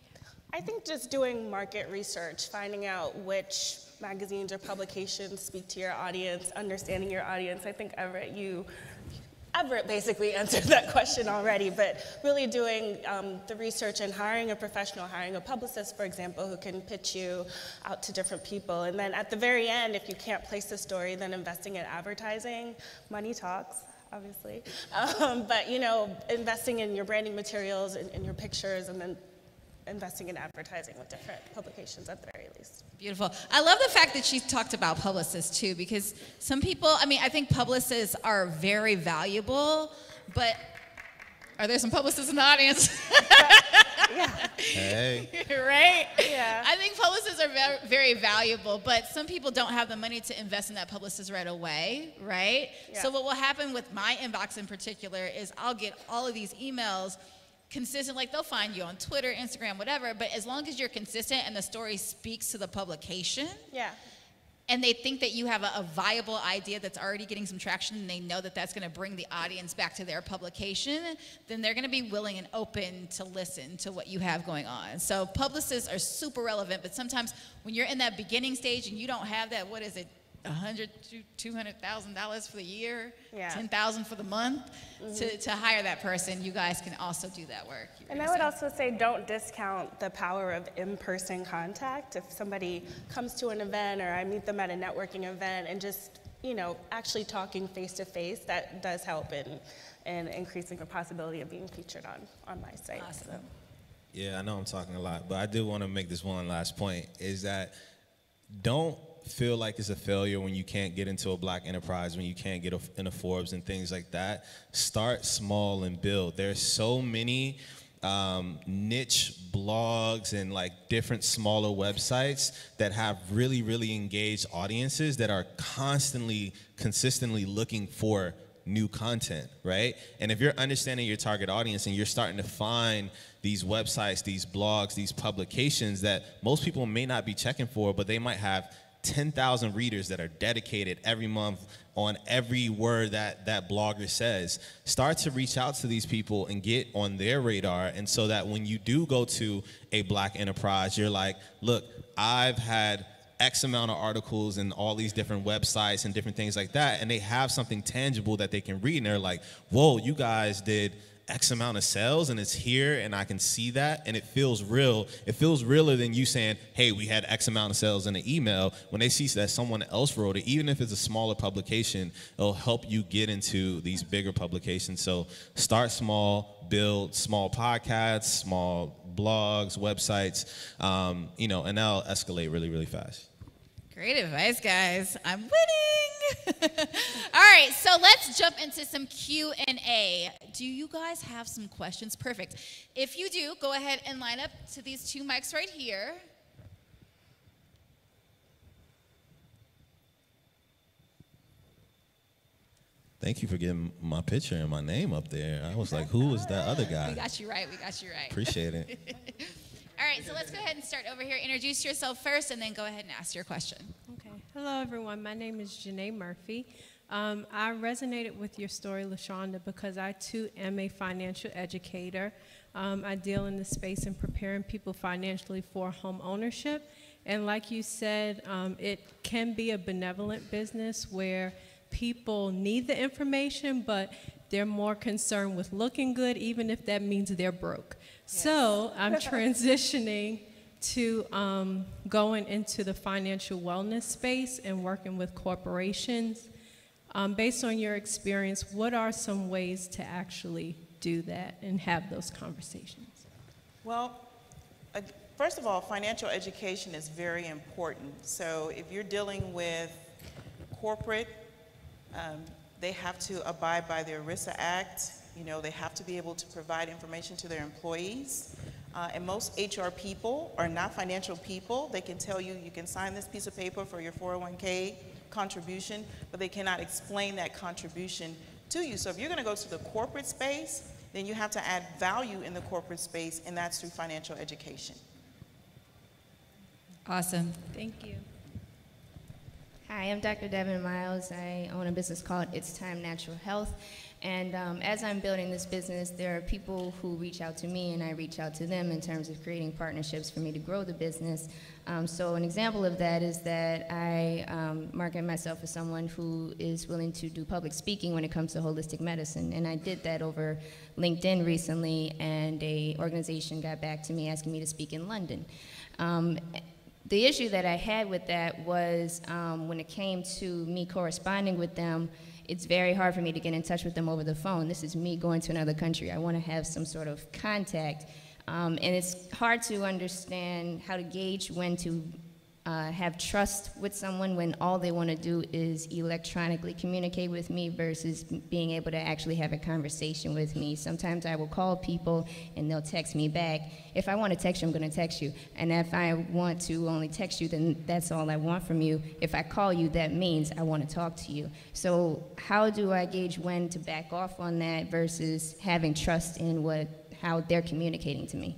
I think just doing market research, finding out which magazines or publications speak to your audience, understanding your audience. I think Everett basically answered that question already, but really doing the research and hiring a professional, hiring a publicist, for example, who can pitch you out to different people. And then at the very end, if you can't place the story, then investing in advertising. Money talks, obviously. But investing in your branding materials and your pictures, and then investing in advertising with different publications at the very least. Beautiful. I love the fact that she talked about publicists too, because some people, I think publicists are very valuable, but are there some publicists in the audience? Yeah. Hey. Right? Yeah. I think publicists are very valuable, but some people don't have the money to invest in that publicist right away, right? Yeah. So what will happen with my inbox in particular is I'll get all of these emails consistent, like they'll find you on Twitter, Instagram, whatever, but as long as you're consistent and the story speaks to the publication, Yeah. and they think that you have a viable idea that's already getting some traction, and they know that that's going to bring the audience back to their publication, then they're going to be willing and open to listen to what you have going on. So publicists are super relevant, but sometimes when you're in that beginning stage and you don't have that, what is it, $100,000 to $200,000 for the year, Yeah. $10,000 for the month, to hire that person, you guys can also do that work. And I would also say don't discount the power of in-person contact. If somebody comes to an event or I meet them at a networking event and just, you know, actually talking face-to-face, that does help in increasing the possibility of being featured on my site. Awesome. So. Yeah, I know I'm talking a lot, but I do want to make this one last point, is that don't feel like it's a failure when you can't get into a black enterprise, when you can't get in a Forbes and things like that. Start small and build. There's so many niche blogs and like different smaller websites that have really, really engaged audiences that are consistently looking for new content, right? And if you're understanding your target audience and you're starting to find these websites, these blogs, these publications that most people may not be checking for, but they might have 10,000 readers that are dedicated every month on every word that blogger says. Start to reach out to these people and get on their radar, and so that when you do go to a black enterprise, you're like, look, I've had X amount of articles and all these different websites and different things like that, and they have something tangible that they can read, and they're like, whoa, you guys did X amount of sales and it's here and I can see that and it feels real. It feels realer than you saying, hey, we had X amount of sales in an email. When they see that someone else wrote it, even if it's a smaller publication, it'll help you get into these bigger publications. So start small, build small podcasts, small blogs, websites, you know, and that'll escalate really, really fast. Great advice, guys. I'm winning. All right, so let's jump into some Q&A. Do you guys have some questions? Perfect. If you do, go ahead and line up to these two mics right here. Thank you for getting my picture and my name up there. I was like, who is that other guy? We got you right. We got you right. Appreciate it. All right, so let's go ahead and start over here. Introduce yourself first, and then go ahead and ask your question. Okay. Hello, everyone. My name is Janae Murphy. I resonated with your story, LaShonda, because I, too, am a financial educator. I deal in the space in preparing people financially for home ownership. And like you said, it can be a benevolent business where people need the information, but they're more concerned with looking good, even if that means they're broke. Yes. So I'm transitioning to going into the financial wellness space and working with corporations. Based on your experience, what are some ways to actually do that and have those conversations? Well, first of all, financial education is very important. So if you're dealing with corporate, they have to abide by the ERISA Act. You know, they have to be able to provide information to their employees. And most HR people are not financial people. They can tell you, you can sign this piece of paper for your 401k contribution, but they cannot explain that contribution to you. So if you're going to go to the corporate space, then you have to add value in the corporate space, and that's through financial education. Awesome. Thank you. Hi, I'm Dr. Devin Miles. I own a business called It's Time Natural Health. And as I'm building this business, there are people who reach out to me and I reach out to them in terms of creating partnerships for me to grow the business. So an example of that is that I market myself as someone who is willing to do public speaking when it comes to holistic medicine. And I did that over LinkedIn recently, and an organization got back to me asking me to speak in London. The issue that I had with that was when it came to me corresponding with them, it's very hard for me to get in touch with them over the phone. This is me going to another country. I want to have some sort of contact. And it's hard to understand how to gauge when to have trust with someone when all they want to do is electronically communicate with me versus being able to actually have a conversation with me. Sometimes I will call people and they'll text me back. If I want to text you, I'm going to text you. And if I want to only text you, then that's all I want from you. If I call you, that means I want to talk to you. So how do I gauge when to back off on that versus having trust in how they're communicating to me?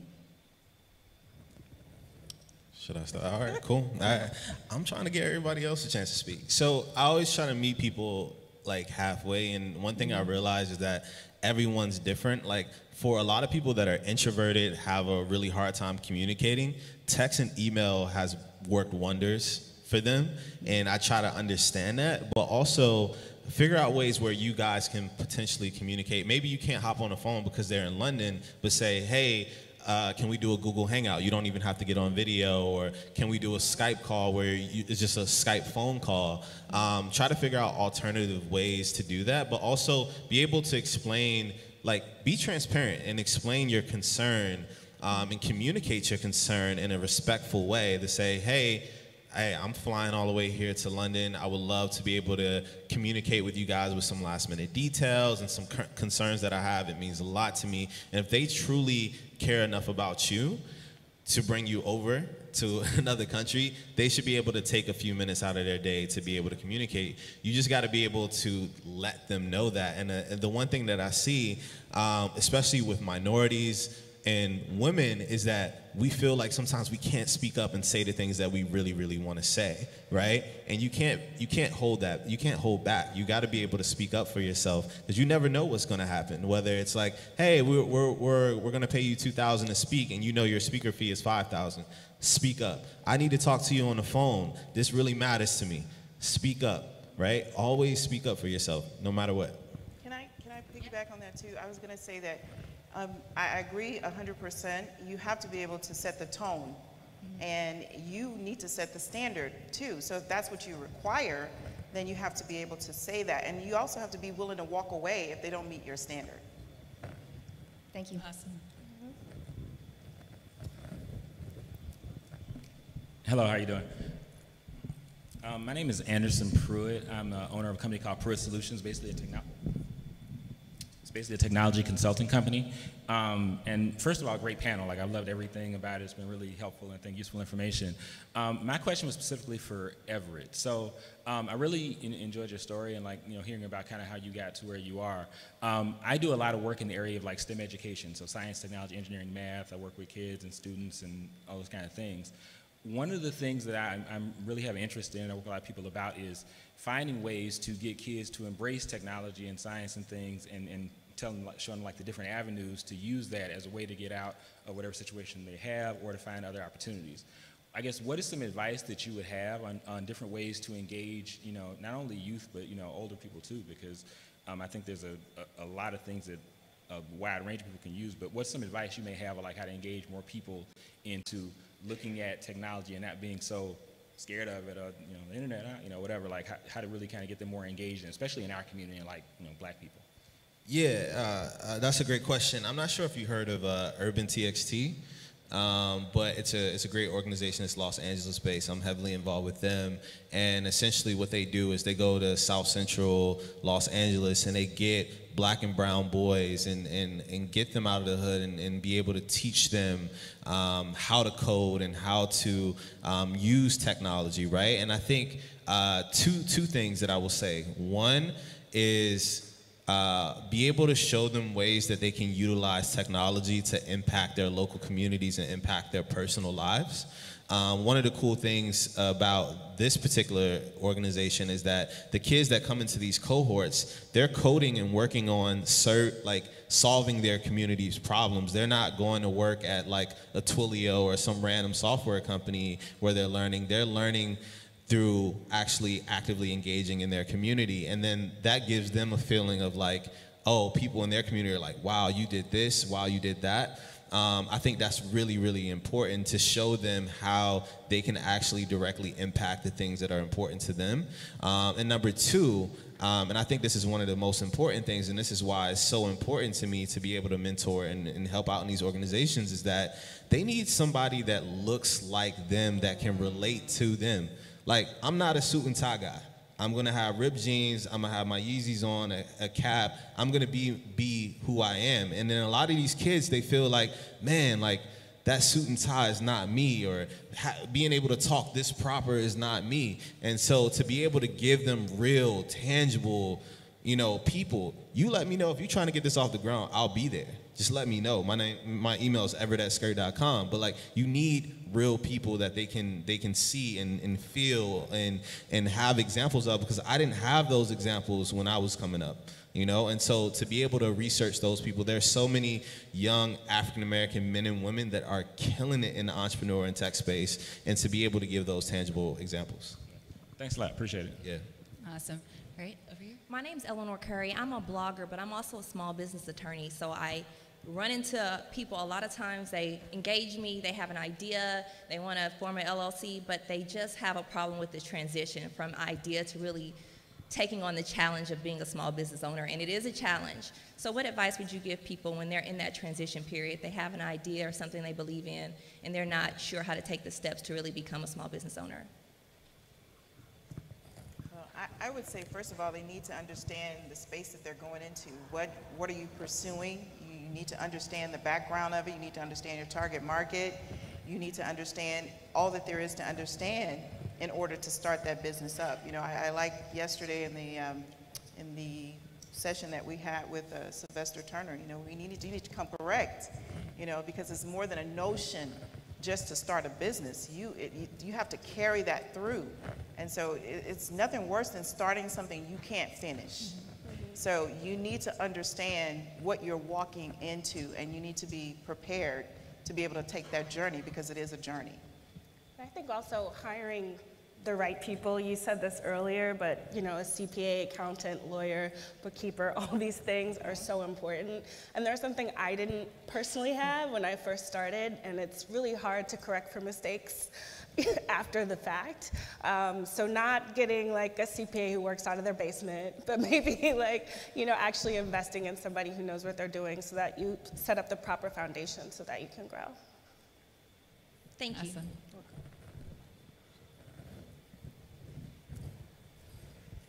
Should I start? All right, cool. All right. I'm trying to give everybody else a chance to speak. So I always try to meet people like halfway, and one thing I realize is that everyone's different. Like for a lot of people that are introverted, have a really hard time communicating, text and email has worked wonders for them, and I try to understand that, but also figure out ways where you guys can potentially communicate. Maybe you can't hop on the phone because they're in London, but say, hey, can we do a Google Hangout? You don't even have to get on video. Or can we do a Skype call where it's just a Skype phone call? Try to figure out alternative ways to do that, but also be able to explain, like, be transparent and explain your concern and communicate your concern in a respectful way to say, hey, I'm flying all the way here to London. I would love to be able to communicate with you guys with some last minute details and some concerns that I have. It means a lot to me. And if they truly care enough about you to bring you over to another country, they should be able to take a few minutes out of their day to be able to communicate. You just got to be able to let them know that. And the one thing that I see, especially with minorities and women, is that we feel like sometimes we can't speak up and say the things that we really, really want to say, right? And you can't hold that. You can't hold back. You got to be able to speak up for yourself, because you never know what's going to happen. Whether it's like, hey, we're going to pay you $2,000 to speak, and you know your speaker fee is $5,000. Speak up. I need to talk to you on the phone. This really matters to me. Speak up, right? Always speak up for yourself, no matter what. Can I piggyback on that too? I was going to say that I agree 100%. You have to be able to set the tone, and you need to set the standard too. So if that's what you require, then you have to be able to say that. And you also have to be willing to walk away if they don't meet your standard. Thank you. Awesome. Hello, how are you doing? My name is Anderson Pruitt. I'm the owner of a company called Pruitt Solutions, basically a technology consulting company. And first of all, great panel. Like, I've loved everything about it. It's been really helpful and I think useful information. My question was specifically for Everette. So I really enjoyed your story and, like, hearing about kind of how you got to where you are. I do a lot of work in the area of, like, STEM education, so science, technology, engineering, math. I work with kids and students and all those kind of things. One of the things that I'm really have an interest in, I work with a lot of people about, is finding ways to get kids to embrace technology and science and things, and showing them, like, the different avenues to use that as a way to get out of whatever situation they have or to find other opportunities. I guess, what is some advice that you would have on different ways to engage, not only youth, but, older people too, because I think there's a lot of things that a wide range of people can use, but what's some advice you may have on, like, how to engage more people into looking at technology and not being so scared of it, or the internet, whatever, like how to really kind of get them more engaged, especially in our community, and, like, Black people. Yeah, that's a great question. I'm not sure if you heard of Urban TXT, but it's a great organization. It's Los Angeles based. I'm heavily involved with them, and essentially what they do is they go to South Central Los Angeles and they get Black and brown boys and get them out of the hood and be able to teach them how to code and how to use technology, right? And I think two things that I will say. One is be able to show them ways that they can utilize technology to impact their local communities and impact their personal lives. One of the cool things about this particular organization is that the kids that come into these cohorts, they're coding and working on solving their community's problems. They're not going to work at, like, a Twilio or some random software company where they're learning. They're learning through actually actively engaging in their community. And then that gives them a feeling of, like, oh, people in their community are like, wow, you did this, wow, you did that. I think that's really, really important to show them how they can actually directly impact the things that are important to them. And number two, and I think this is one of the most important things, and this is why it's so important to me to be able to mentor and help out in these organizations, is that they need somebody that looks like them, that can relate to them. Like, I'm not a suit and tie guy. I'm gonna have ripped jeans, I'm gonna have my Yeezys on, a cap. I'm gonna be who I am. And then a lot of these kids, they feel like, man, like, that suit and tie is not me, or being able to talk this proper is not me. And so to be able to give them real, tangible, people, you let me know if you're trying to get this off the ground, I'll be there. just let me know. My email is everette@skurt.com. But like, you need real people that they can see and feel and have examples of, because I didn't have those examples when I was coming up. You know, and so to be able to research those people, there's so many young African-American men and women that are killing it in the entrepreneur and tech space, and to be able to give those tangible examples. Thanks a lot, appreciate it. Yeah. Awesome. All right, over here. My name's Eleanor Curry. I'm a blogger, but I'm also a small business attorney. So I run into people a lot of times. They engage me, they have an idea, they want to form an LLC, but they just have a problem with the transition from idea to really taking on the challenge of being a small business owner, and it is a challenge. So what advice would you give people when they're in that transition period? They have an idea or something they believe in, and they're not sure how to take the steps to really become a small business owner. Well, I would say, first of all, they need to understand the space that they're going into. What are you pursuing? You need to understand the background of it. You need to understand your target market. You need to understand all that there is to understand in order to start that business up. You know, I like yesterday in the session that we had with Sylvester Turner, you know, you need to come correct, you know, because it's more than a notion just to start a business. You have to carry that through. And so it's nothing worse than starting something you can't finish. So you need to understand what you're walking into, and you need to be prepared to be able to take that journey, because it is a journey. I think also hiring the right people. You said this earlier, but you know, a CPA, accountant, lawyer, bookkeeper, all these things are so important. And there's something I didn't personally have when I first started, and it's really hard to correct for mistakes after the fact. So not getting like a CPA who works out of their basement, but maybe like, you know, actually investing in somebody who knows what they're doing so that you set up the proper foundation so that you can grow. Thank you. Awesome.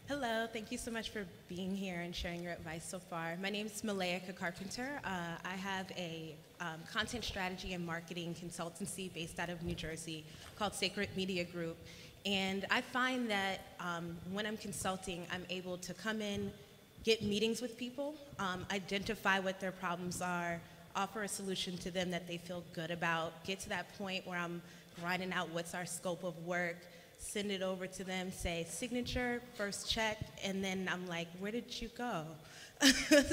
Hello, thank you so much for being here and sharing your advice so far. My name is Malaika Carpenter. I have a content strategy and marketing consultancy based out of New Jersey called Sacred Media Group. And I find that when I'm consulting, I'm able to come in, get meetings with people, identify what their problems are, offer a solution to them that they feel good about, get to that point where I'm grinding out what's our scope of work, send it over to them, say signature, first check, and then I'm like, where did you go?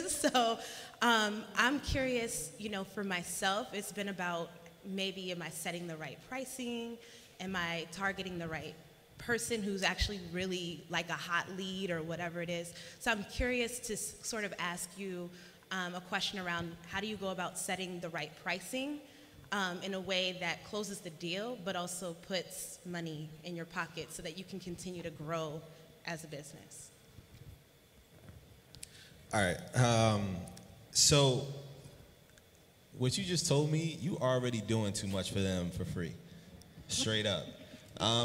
So I'm curious, you know, for myself, it's been about maybe am I setting the right pricing? Am I targeting the right person who's actually really like a hot lead or whatever it is? So I'm curious to sort of ask you a question around how do you go about setting the right pricing in a way that closes the deal, but also puts money in your pocket so that you can continue to grow as a business. All right. So what you just told me, you already doing too much for them for free, straight up.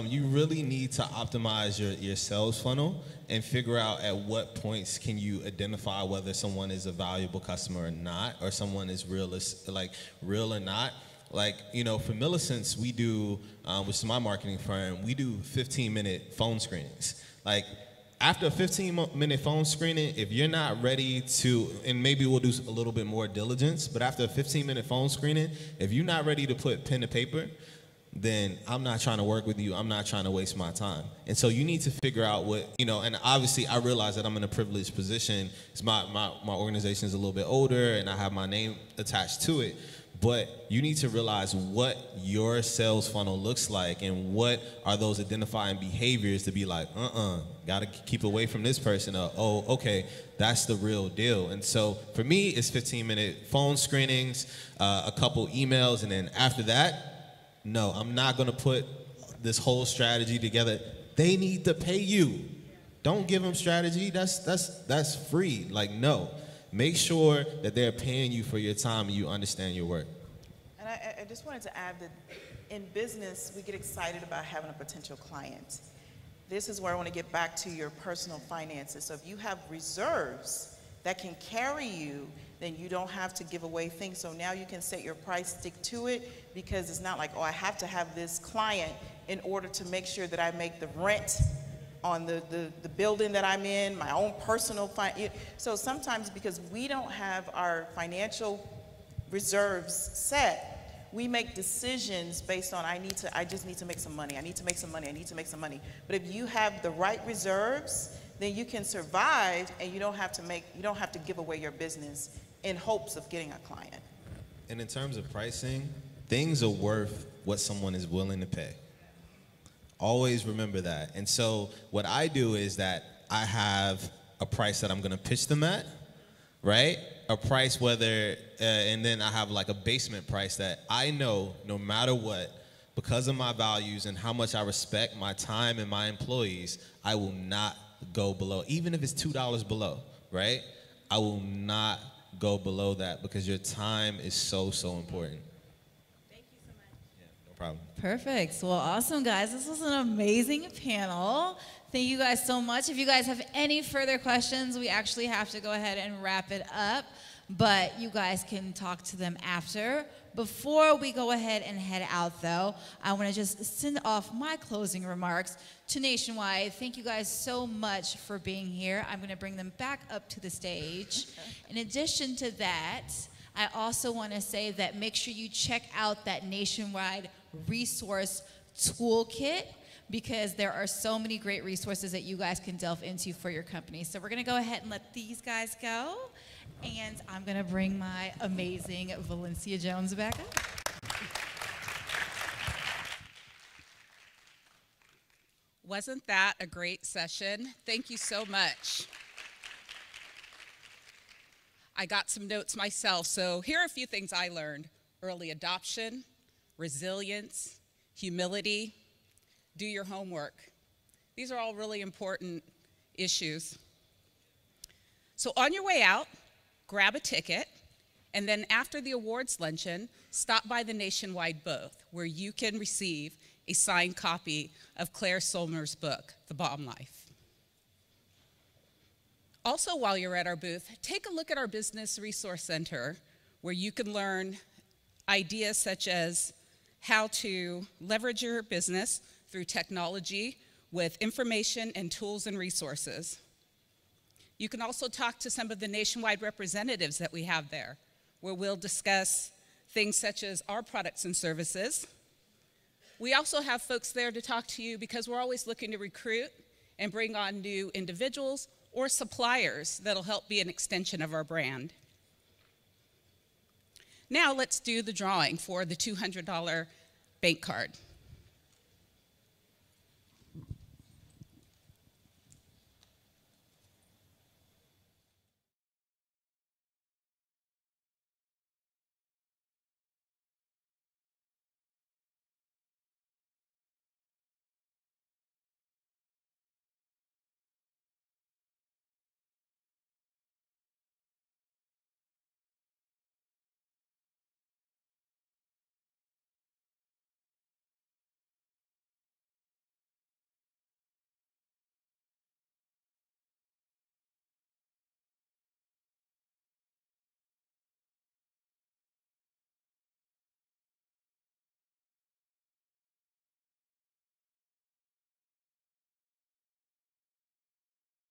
You really need to optimize your sales funnel and figure out at what points can you identify whether someone is a valuable customer or not, or someone is real or not. Like, you know, for Millicent's, we do, which is my marketing firm, we do 15-minute phone screenings. Like, after a 15-minute phone screening, if you're not ready to, and maybe we'll do a little bit more diligence, but after a 15-minute phone screening, if you're not ready to put pen to paper, then I'm not trying to work with you. I'm not trying to waste my time. And so you need to figure out what, you know, and obviously I realize that I'm in a privileged position. It's my organization is a little bit older and I have my name attached to it. But you need to realize what your sales funnel looks like and what are those identifying behaviors to be like, gotta keep away from this person. Oh, okay, that's the real deal. And so for me, it's 15-minute phone screenings, a couple emails, and then after that, no, I'm not gonna put this whole strategy together. They need to pay you. Don't give them strategy, that's free, like no. Make sure that they're paying you for your time and you understand your work. And I just wanted to add that in business, we get excited about having a potential client. This is where I want to get back to your personal finances. So if you have reserves that can carry you, then you don't have to give away things. So now you can set your price, stick to it, because it's not like, oh, I have to have this client in order to make sure that I make the rent on the building that I'm in, my own personal so sometimes because we don't have our financial reserves set, we make decisions based on, I just need to make some money, I need to make some money, I need to make some money. But if you have the right reserves, then you can survive and you don't have to give away your business in hopes of getting a client. And in terms of pricing, things are worth what someone is willing to pay. Always remember that. And so what I do is that I have a price that I'm going to pitch them at, right? A price and then I have like a basement price that I know no matter what, because of my values and how much I respect my time and my employees, I will not go below, even if it's $2 below, right? I will not go below that because your time is so, so important. Thank you so much. Yeah, no problem. Perfect. Well, awesome, guys. This was an amazing panel. Thank you guys so much. If you guys have any further questions, we actually have to go ahead and wrap it up, but you guys can talk to them after. Before we go ahead and head out, though, I want to just send off my closing remarks to Nationwide. Thank you guys so much for being here. I'm going to bring them back up to the stage. In addition to that, I also want to say that make sure you check out that Nationwide resource toolkit, because there are so many great resources that you guys can delve into for your company. So we're going to go ahead and let these guys go. And I'm going to bring my amazing Valencia Jones back up. Wasn't that a great session? Thank you so much. I got some notes myself, so here are a few things I learned. Early adoption, resilience, humility, do your homework. These are all really important issues. So on your way out, grab a ticket, and then after the awards luncheon, stop by the Nationwide booth where you can receive a signed copy of Claire Sulmers' book, The Bomb Life. Also, while you're at our booth, take a look at our Business Resource Center where you can learn ideas such as how to leverage your business through technology with information and tools and resources. You can also talk to some of the Nationwide representatives that we have there, where we'll discuss things such as our products and services. We also have folks there to talk to you because we're always looking to recruit and bring on new individuals or suppliers that'll help be an extension of our brand. Now let's do the drawing for the $200 bank card.